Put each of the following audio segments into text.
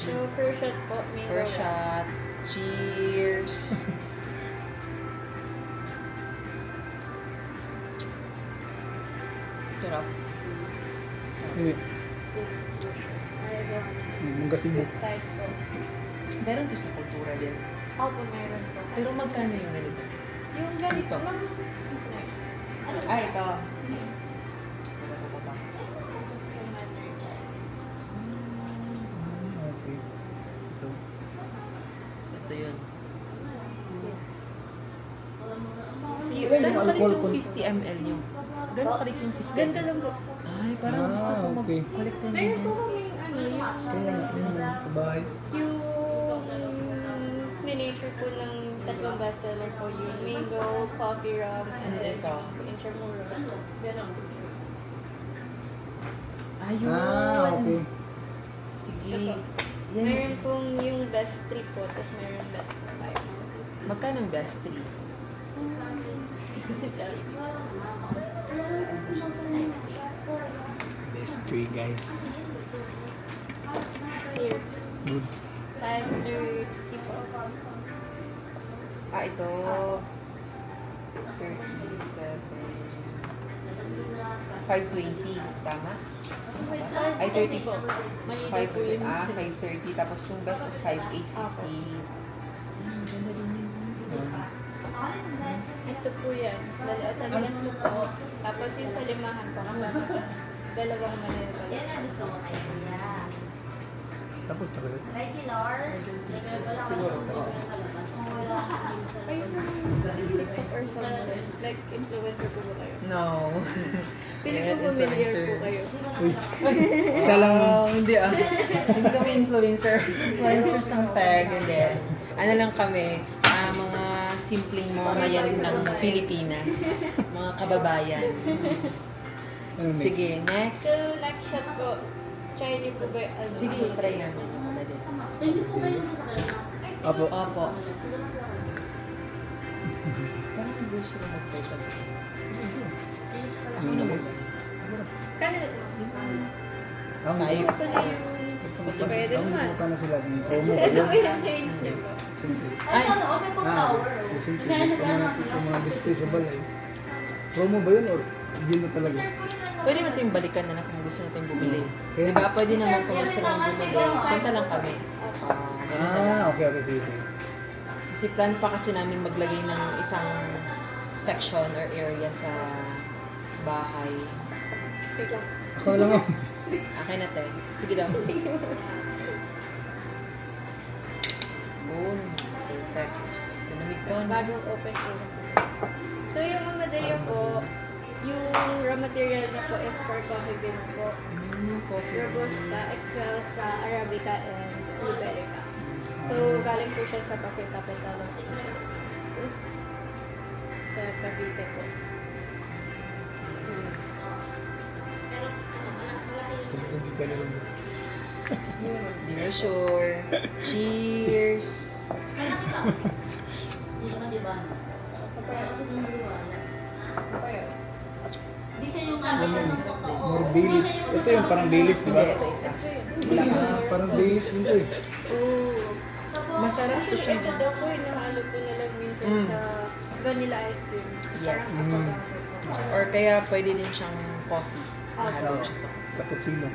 So, first shot po, mango. First shot. Cheers. Sarap. Hindi. Mangga Cebu. Sweet side po. Meron to sa kultura din. Opo, meron po. Pero magkano yung ganito? Yung ganito, Dito. ma'am, yung snack. Ay, ito. Okay. Ito. Ito yun. Yes. Yung Gano'n ka rin alcohol yung con- 50 ml nyo? Gano'n ka rin yung 50 Ganito lang po. Ay, parang gusto ko okay. mag-collect din. Meron po kaming Kaya yun sa bahay. yung miniature po ng tatlong bestseller po, yung mango, coffee rum, and then Ito. intramuros. Ganon. Ayun. Okay. Sige. Ito. Yan. Meron pong yung best 3 po, tapos meron best 5. Magkano yung best 3? Sorry. Best 3 guys. Here. Good. 530 po. Ah, ito. 37. 520. Tama? Ay, 30 po. Mali po 530. yun. 530. Tapos yung best of 5850. Ganda din yun. Ito po yan. Sa tatlo po. Tapos yung sa limahan po. Dalawang Manila. Yan ang gusto ko kay Kuya. Tapos na kayo. Regular. Siguro. Oo. Are you from TikTok or something? Like, influencer po ba kayo? No. Feeling ko familiar po kayo. Uy. Isa lang. Oh, hindi ah. Hindi kami influencers. Influencers ng PEG. Hindi. Ano lang kami, mga simpleng mamamayan ng Pilipinas. Mga kababayan. Ano next? Sige, next. So, next shot po. Try niyo po ba yung ano? Sige, try namin. Madali. Apo. Opo. Parang gusto ko mag-try ka. Ano naman? Kano na po? Ang Five. Ito pala yung... Pwede naman. Pumunta na sila. Yung promo ba Ano yun? ba yung change niyo po? Simple. Ay, sa loob may pang power. yung simple. Gusto mo natin yung mga display sa balay. Promo ba yun or yun na talaga? Pwede natin balikan na kung gusto natin bumili. Kaya- Diba? Pwede naman kung gusto natin bumili. Punta lang kami. Ganun na lang. Okay, okay, sige, sige. Kasi plan pa kasi namin maglagay ng isang section or area sa bahay. Wait lang. Ako lang ako. Akin na te. Sige daw. Boom. Perfect. Lamig pa. no? Bagong open po. So, yung Amadeo po, yung raw material na po is for coffee beans po. Coffee. Robusta, Excelsa, Arabica, and Liberica. So, galing po siya sa Coffee Capital of Philippines. Sa Cavite po. Tugtugin ka na lang. Hindi na sure. Cheers. Sino ka, diba? Kapaya kasi nung maliwala. Hindi siya yung sabi na totoo. More Baileys. Ito yung parang Baileys, di ba? Hindi, ito isa. Wala ka. Parang Baileys din to eh. Ooh. Masarap to siya. Ito daw po, hinahalo po nila minsan Mm. sa vanilla ice cream. Yes. Parang kapag Or kaya pwede din siyang coffee. Mahalo siya sa Cappuccino.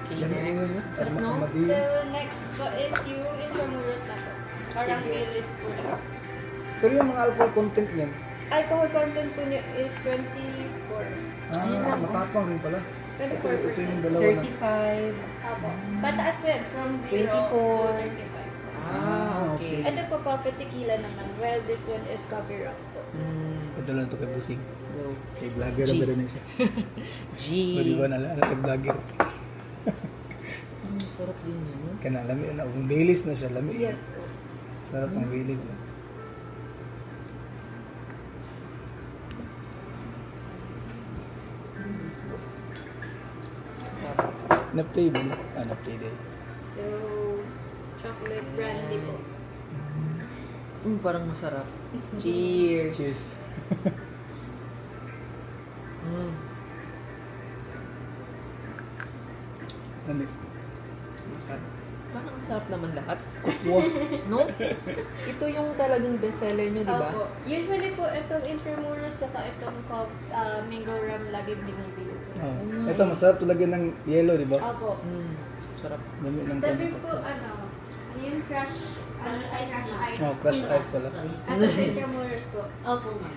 Okay, Yan next. Sarap no? Armadillo. So, next po is yung intramuros na po. Parang Sige. Baileys po siya. Pero yung mga alcohol content niyan, Alcohol content po niya is 24. Ayun lang. matapang rin pala. Ito yung 24%. dalawa na. 35. Apo. Pataas po yan, from 0 24. to 35. Ah, okay. Ito po, coffee tequila naman. Well, this one is coffee rum po. Padala na ito kay Busing. Go. Kay vlogger G. na ba rin siya? G. O di ba nala, kay vlogger. Sarap din yun. Kaya na, lami na. Kung Baileys na siya, lami. Yes po. Sarap ang Baileys. eh. Sarap. Na-play ba? Na-play din. So, chocolate brandy po. Parang masarap. Cheers. Cheers. Mm. Lami. Parang ang sarap naman lahat. Kukwa. No? Ito yung talagang bestseller nyo, di ba? Opo. Usually po, itong Intramuros saka itong mango ram lagi binibili ko. Oh. Ito, masarap tulagyan ng yellow, di ba? Opo. Sarap. Dami ng Sabi konti. po, yung crush ice. Oh, crushed ice pala. At sa Intramuros po. Opo, ma'am.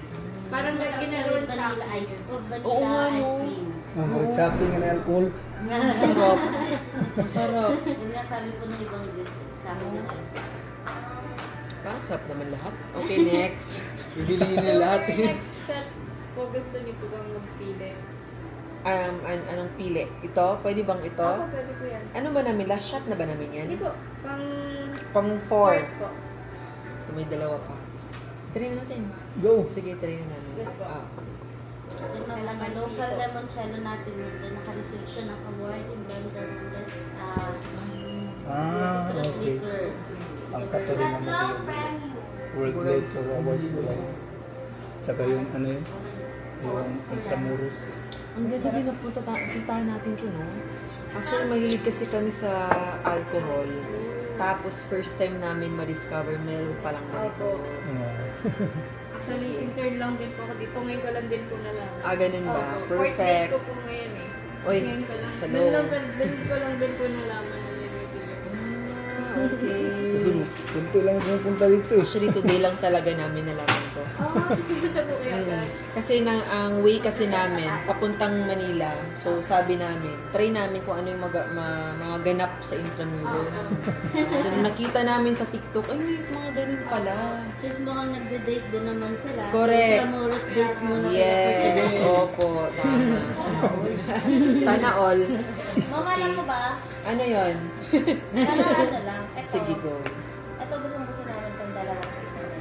Parang ginagawin vanilla ice. O Oo vanilla nga, ice no. cream. Oh, chopping and alcohol. Sarap. Masarap. Yun nga sabi po ng ibang guest. Sabi ko na. Parang sarap naman lahat. Okay, next. Bibiliin na lahat. For next shot po, gusto niyo po bang magpili? Anong pili? Ito? Pwede bang ito? Ako, pwede po yan. Ano ba namin? Last shot na ba namin yan? Hindi po, pang Pang 4. fourth po. So may dalawa pa. Try na natin. Go! Sige, try na namin. Yes po. Yung mga local limoncello natin na naka-receive siya ng award in terms of this Ah, Stress okay. liquor. Ang Catherine naman yung World Blades or Awards ko lang. Tsaka yung ano yun? Yung Intramuros. Ang ganda din na puntahan natin to, no? Actually, mahilig kasi kami sa alcohol. Tapos, first time namin ma-discover, meron palang ganito. Actually, intern lang din po ako dito. Ngayon ko lang din po nalaman. Ah, ganun ba? Opo. Fourth day Perfect. ko po ngayon eh. Oy, Ngayon ko lang. hello. Doon ko lang din po nalaman na may receiver. Kasi Okay. kunti lang pumunta dito eh. Actually, today lang talaga namin nalaman to. Gusto po kaya guys. Kasi ang way kasi namin, papuntang Manila. So, sabi namin, try namin kung ano yung mga ganap sa Intramuros. So, nung nakita namin sa TikTok, ay, may mga ganun pala. Since mukhang nagde-date din naman sila. Correct. So, Intramuros date muna sila for today. Yes, opo, tama. Sana all. Mama, alam mo ba? Ano yon? Para ano lang. Ito. Sige, go. Ito gusto namin itong dalawang kailangan.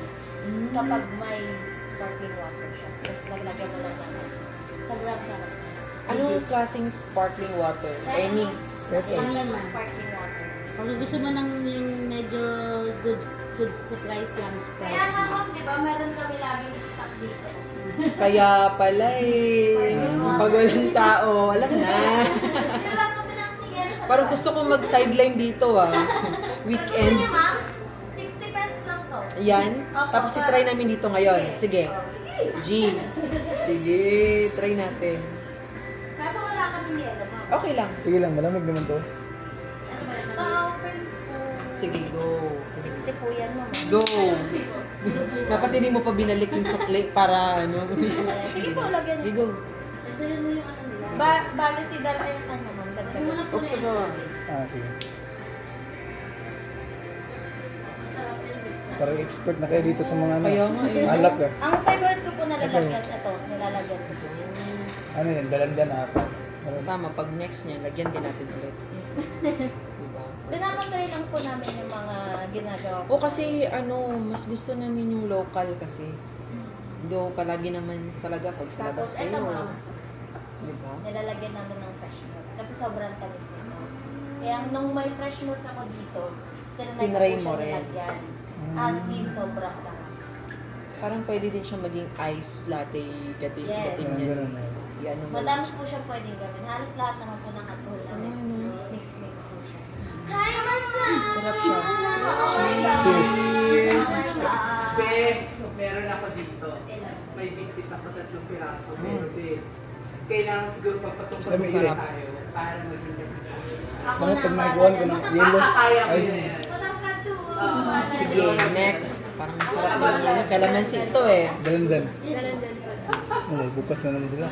Kapag may sparkling water siya. Tapos naglagyan mo lang ng ice. Sobrang sarap. Anong klaseng sparkling water? Any? Any man. Sparkling water. Kung gusto mo ng yung medyo good supplies lang, Sprite. Kaya nga ma'am, di ba, meron kami laging stock dito. Kaya pala eh. Pag walang tao, alam na. Kailangan kami ng yelo sa Parang gusto kong mag-sideline dito ah. Weekends. Gusto niyo, ma'am? 60 pesos lang to. Yan. Tapos i-try namin dito ngayon. Sige. G. Sige, try natin. Kaso wala kami yelo, ma'am. Okay lang. Sige lang, malamig naman to. Ano ba naman? Open po. Sige, go. 60 po yan, ma'am. Go. Dapat hindi mo pa binalik yung sukli para ano. Sige po, lagyan Sige, niyo. go. Dagdagan mo yung ano nila. Bali si Dal ay ano, ma'am. Dagdagan. Oops, ba? Ah, sige. Masarap yun. Parang expert na kayo dito sa mga ano. Kaya nga eh. Alak ah. Ang favorite ko po nalalagyan, ito, nilalagyan ko po. Ano yun, dalandan ata. Tama, pag next niya, lagyan din natin ulit. Diba? Pinapatry lang po namin yung mga ginagawa ko. O kasi ano, mas gusto namin yung local kasi. Do palagi naman talaga pag sa labas Tapos, eto kayo. ma'am, Diba? nilalagyan namin ng fresh milk. Kasi sobrang tamis nito. Kaya nung may fresh milk ako dito, Tinry ko mo siya rin. nilagyan. As in, sobrang sarap. Parang pwede din siya maging ice latte gating Yes. gating Parang yan. ganun eh. Yan mo. Madami po siya pwedeng gawin. Halos lahat naman po ng alcohol namin. Mix-mix po siya. Hi, what's up? Sarap siya. Cheers! Be, meron ako dito. May bitbit ako 3 piraso. Pero be, kailangan siguro papatungkol Ay, may mo sarap. tayo para maging kasi. Ako Bakit na pag ang nagawan ko bahala. ng yellow? Kaya ko Ay, yun yan. Matangkad to. Sige, next. Parang masarap yung ano, kalamansi ito eh. dalandan. Dalandan po. Oh, bukas na naman sila.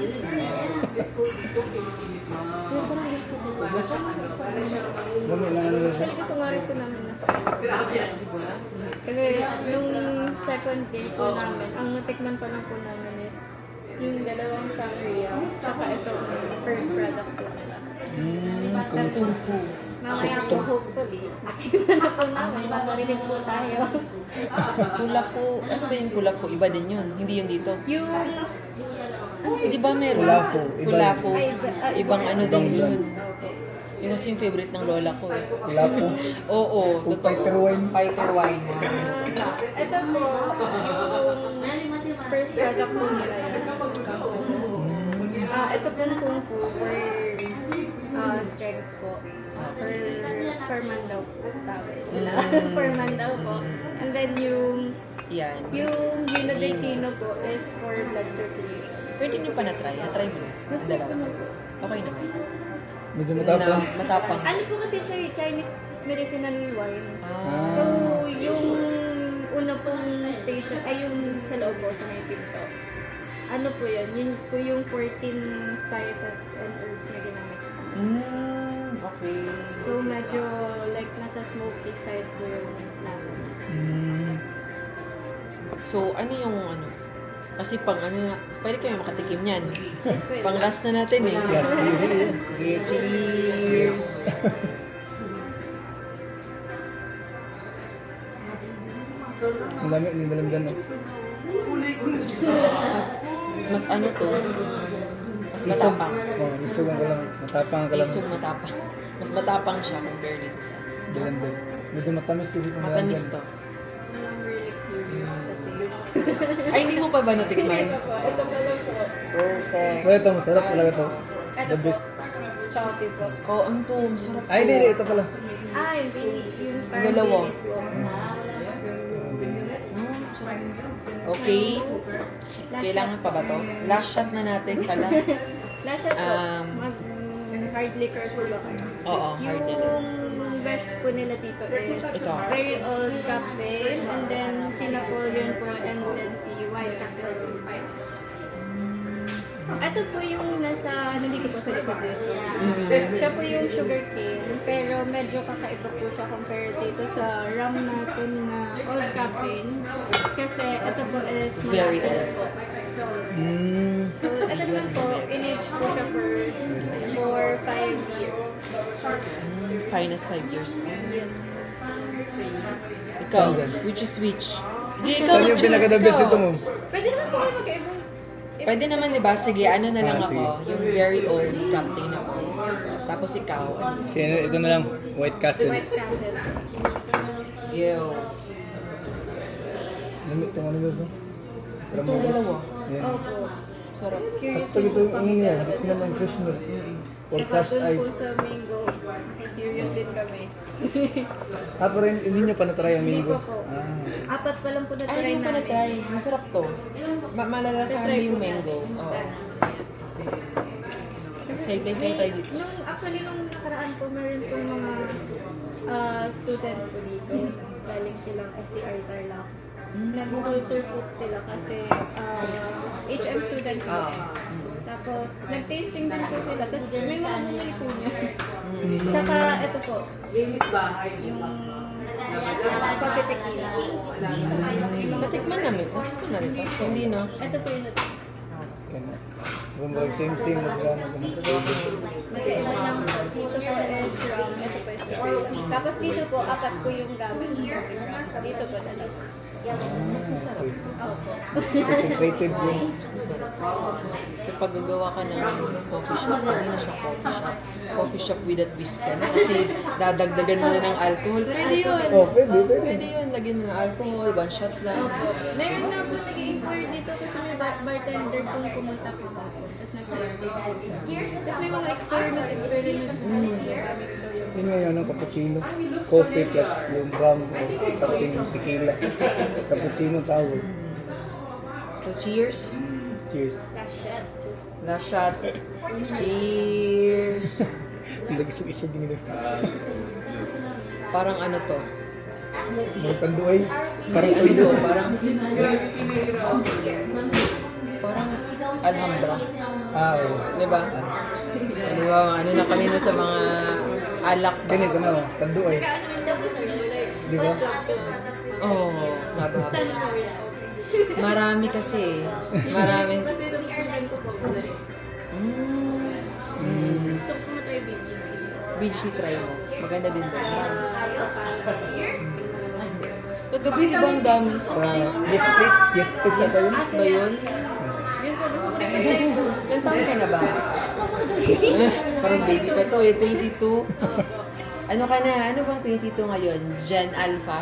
Pero parang gusto ko. Dami lang ano siya. Actually, gusto nga rin po namin na Grabe yan. Kasi nung second day po namin, ang natikman pa lang po namin is yung dalawang sangria, tsaka ito first product po nila. Kung fu. Mamaya po hopefully, natikman na po namin, mamarinig po tayo. Kulafu. Ano ba yung kulafu? Iba din yun. Hindi yun dito. Yung, Di ba meron? Kulafu. Iba Kulafu. yun. Ibang ano din Ibang yun. okay. Yun kasi yung favorite ng lola ko eh. Wala po. Oo, Kung totoo. fighter wine. Fighter wine. Ito po, yung first product po nila yan. Ito po yung Kung Fu for strength po. For foreman daw po sa amin. Sila, foreman daw po. And then yung Yan. Vino de Chino po is for blood circulation. Pwede nyo pa na-try. Na-try mo na. Ang dalawa. Okay naman. Medyo matapang. Na, matapang. Ano po kasi siya Chinese medicinal wine. Ah. So, yung una pong station, ay yung sa loob po, sa may pinto. Ano po yun? Yun po yung 14 spices and herbs na ginamit. Okay. So, medyo like nasa smoky side po yung lasa niya. So, ano yung ano? Kasi pang ano na, pwede kayo makatikim niyan. Pwede. Pang last na natin eh. Yes, Okay, cheers! ang dami, hindi malamdan, no? Mas ano to? Mas matapang. Oh, isugan ka lang. Matapang ka lang. Isog matapang. Mas matapang siya compare dito sa Dalandan. Medyo matamis yung itong matamis dalandan. to. Walang really curious sa taste. Ay, hindi mo pa ba natikman? Ito po, ito pa lang po. Perfect. Pero ito, masarap talaga to. Ito The po, best. coffee po. Oh, ang to. Masarap to. Ay, hindi, ito pala. Ah, yung yung parang Dalawa. Baileys po. Sarap. Okay. Kailangan pa ba to? Last shot na natin pala. Last shot po, Um, hard liquor po ba kayo? Oo, hard liquor. Yung best po nila dito is Ito. very old cafe, and then si Napoleon po, and then si white cafe. Ito po yung nasa, nandito po sa likod dito. Siya po yung sugar cane, pero medyo kakaiba po siya compared dito sa rum natin na old caffeine. Kasi ito po is Very molasses old. po. So, ito naman po, in-age po siya for 5 years. Finest 5 years. Yes. Ikaw, which is which? Hindi, ikaw, Saan yung choose pinaka-the best ikaw. ito mo? Pwede naman po kayo magkaibang. Pwede naman, di ba? Sige, ano na lang Ah, ako. Yung very old captain ako. Tapos ikaw. Ito na lang, White Castle. White Castle. Yo. Lamit itong ano ba? Itong dalawa. Yan. Opo. Sarap. Curious Sakto din ito po yung kami. ano niya, hindi naman fresh milk. Or Saka crushed dun po ice. sa mango, curious din kami. Pero hindi nyo pa na-try ang Hindi mango. ko po. Ah. Apat pa lang po Ay, na-try hindi pa namin. na-try. Masarap to. Malalasahan mo yung mango. Oo. Excited kayo tayo dito. Actually, nung nakaraan po, meron po mga student po dito. Galing silang STR Tarlac. Nag-school tour po sila kasi HM students po. Tapos, nag-tasting din po sila. Tapos, may mga bumili po niya. Tsaka, ito po, Linis bahay. yung coffee tequila. Natikman namin. Natikman na rin to. Hindi, no? Ito po yung Kaya, kumbaga same, magkano ganun. magkaiba lang po. Dito po is rum, ito po is tequila. Tapos dito po, apat po yung gamit ng coffee rum. Dito po dalawa. Mas masarap. Opo. Concentrated yun. Masarap. Kapag gagawa ka ng coffee shop, hindi na siya coffee shop. Coffee shop with a twist ka na. Kasi dadagdagan mo na ng alcohol. Pwede yun. Oh, pwede. Pwede yun. Lagyan mo ng alcohol. One shot lang. Meron na po nag-inquire dito kasi may bartender pong pumunta po dito. Tapos nag-tasting po sila. Tapos may mga experiments po yung gamit daw yung Yun nga yun, ang cappuccino. Coffee plus yung rum o something tequila. Cappuccino tawag. So, cheers. Cheers. last shot. Last shot. Cheers. Nag-isog-isog nila. Parang ano to? Mga tanduay. Sarap Ano ito. to? Parang Alhambra. Ah, oo. Di ba? Di ba? Ano na kami na sa mga alak ba? Ganito na, oh. Tanduay. Di ba? Oo. Oh, grabe. Saan po yan? Marami kasi. Marami. Kasi nung friend ko po po. Gusto ko matry BGC. BGC try mo. Maganda din ba? Marami. Sa Kagabi di ba ang dami? Yes, please. Yes, please na tayo. Yes ba yun? Yun po, gusto ko rin matry po. Ilan taon ka na ba? Parang baby pa to eh. 22. Ano ka na? Ano bang 22 ngayon? Gen Alpha?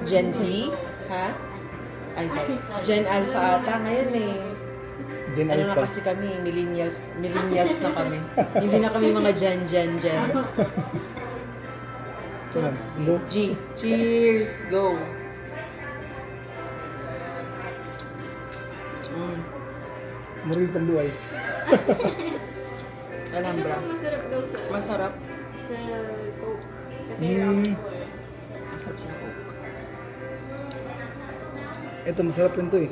Gen Z? Ha? Ay, sorry. Gen Alpha ata ngayon eh. Gen Ano na Alpha. kasi kami, millennials na kami. Hindi na kami mga Gen. Sarap. Go. G. Cheers. Go. Murid pang buhay. Alhambra. Ano masarap daw sa Masarap. Coke. Kasi Mm. Masarap sa Coke. Ito, masarap yun to eh.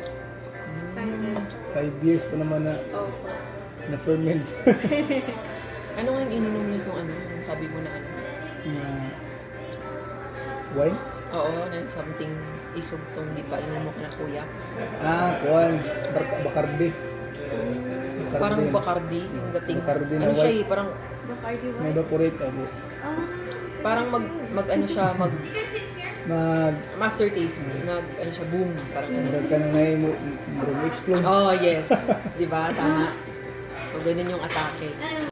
finest. 5 years pa naman na Opo. na-ferment. Ano nga yung ininom niyo itong ano? Yung sabi mo na ano? Wine? Oo, na something isog tong di pa inom mo ka na kuya. Kuwan. Bacardi. Parang Bacardi, yung dating. Bacardi na Ano siya white. eh, parang Bacardi May White. evaporate ako. Ah, parang mag ano siya, mag Mag... aftertaste, ano siya, boom, parang ano. Murag ka na ngayon mo explode. Oh, yes. 'Di ba? Tama. So ganun yung atake.